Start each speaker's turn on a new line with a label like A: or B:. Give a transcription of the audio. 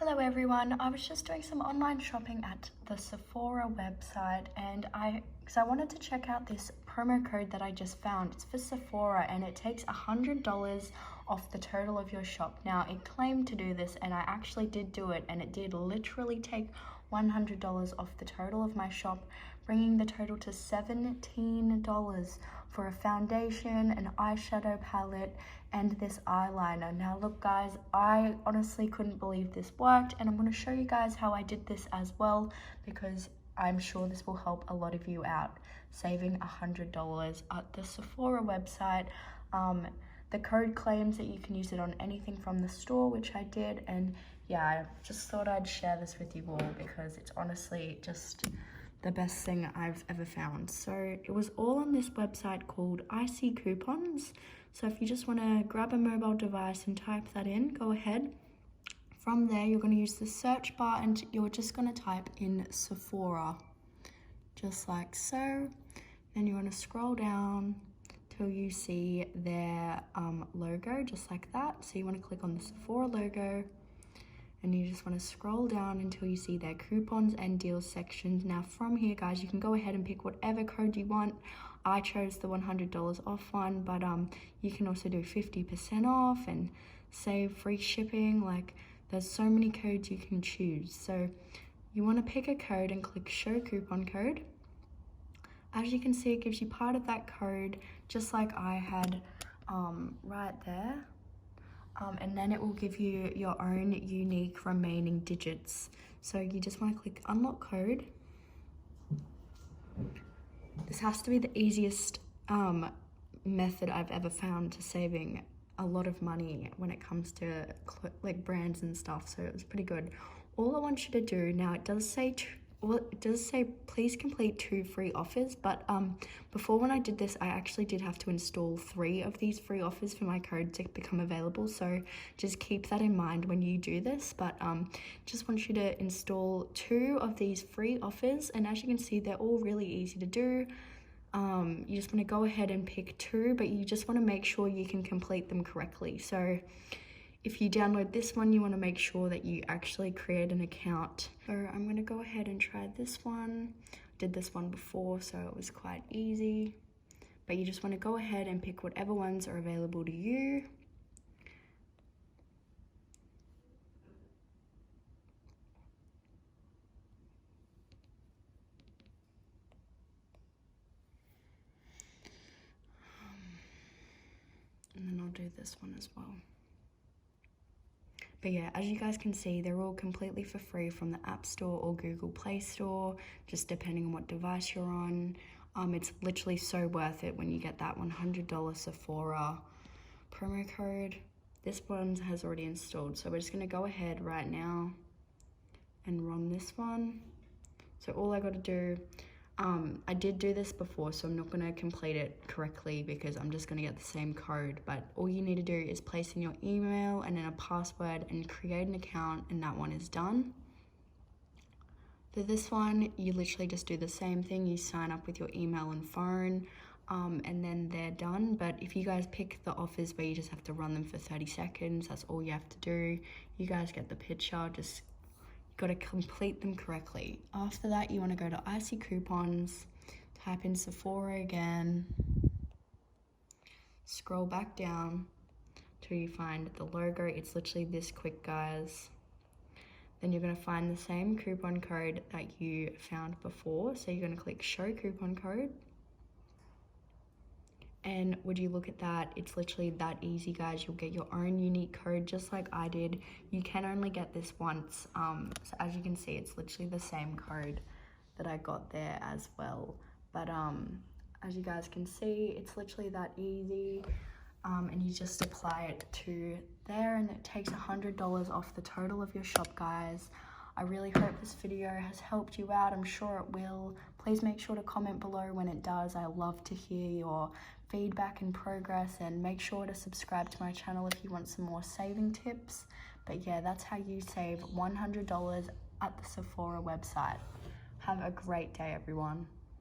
A: Hello everyone, I was just doing some online shopping at the Sephora website and because I wanted to check out this promo code that I just found. It's for Sephora and it takes $100 off the total of your shop. Now it claimed to do this and I actually did do it, and it did literally take $100 off the total of my shop, bringing the total to $17 for a foundation, an eyeshadow palette, and this eyeliner. Now look guys, I honestly couldn't believe this worked, and I'm going to show you guys how I did this as well, because I'm sure this will help a lot of you out, saving $100 at the Sephora website. The code claims that you can use it on anything from the store, which I did, and yeah, I just thought I'd share this with you all because it's honestly just the best thing I've ever found. So it was all on this website called Icy Coupons. So if you just want to grab a mobile device and type that in, go ahead. From there, you're going to use the search bar and you're just going to type in Sephora, just like so. Then you want to scroll down till you see their logo, just like that. So you want to click on the Sephora logo, and you just want to scroll down until you see their coupons and deals sections. Now from here guys, you can go ahead and pick whatever code you want. I chose the $100 off one, but you can also do 50% off and save free shipping. Like, there's so many codes you can choose. So you want to pick a code and click show coupon code. As you can see, it gives you part of that code, just like I had right there. And then it will give you your own unique remaining digits. So you just want to click unlock code. This has to be the easiest method I've ever found to saving a lot of money when it comes to like brands and stuff, so it was pretty good. All I want you to do now, it does say please complete 2 free offers, but before, when I did this, I actually did have to install 3 of these free offers for my code to become available, so just keep that in mind when you do this. But just want you to install 2 of these free offers, and as you can see, they're all really easy to do. You just want to go ahead and pick 2, but you just want to make sure you can complete them correctly. So if you download this one, you want to make sure that you actually create an account. So I'm going to go ahead and try this one. Did this one before, so it was quite easy. But you just want to go ahead and pick whatever ones are available to you. And then I'll do this one as well. But yeah, as you guys can see, they're all completely for free from the App Store or Google Play Store, just depending on what device you're on. It's literally so worth it when you get that $100 Sephora promo code. This one has already installed, so we're just gonna go ahead right now and run this one. So all I gotta do, I did do this before, so I'm not going to complete it correctly because I'm just going to get the same code, but all you need to do is place in your email and then a password and create an account, and that one is done. For this one, you literally just do the same thing. You sign up with your email and phone, and then they're done. But if you guys pick the offers where you just have to run them for 30 seconds, that's all you have to do. You guys get the picture, just got to complete them correctly. After that, you want to go to Icy Coupons, type in Sephora again, scroll back down till you find the logo. It's literally this quick, guys. Then you're going to find the same coupon code that you found before, so you're going to click show coupon code. And would you look at that, it's literally that easy, guys. You'll get your own unique code just like I did. You can only get this once, so as you can see, it's literally the same code that I got there as well. But as you guys can see, it's literally that easy, and you just apply it to there, and it takes $100 off the total of your shop, guys. I really hope this video has helped you out. I'm sure it will. Please make sure to comment below when it does. I love to hear your feedback and progress, and make sure to subscribe to my channel if you want some more saving tips. But yeah, that's how you save $100 at the Sephora website. Have a great day, everyone.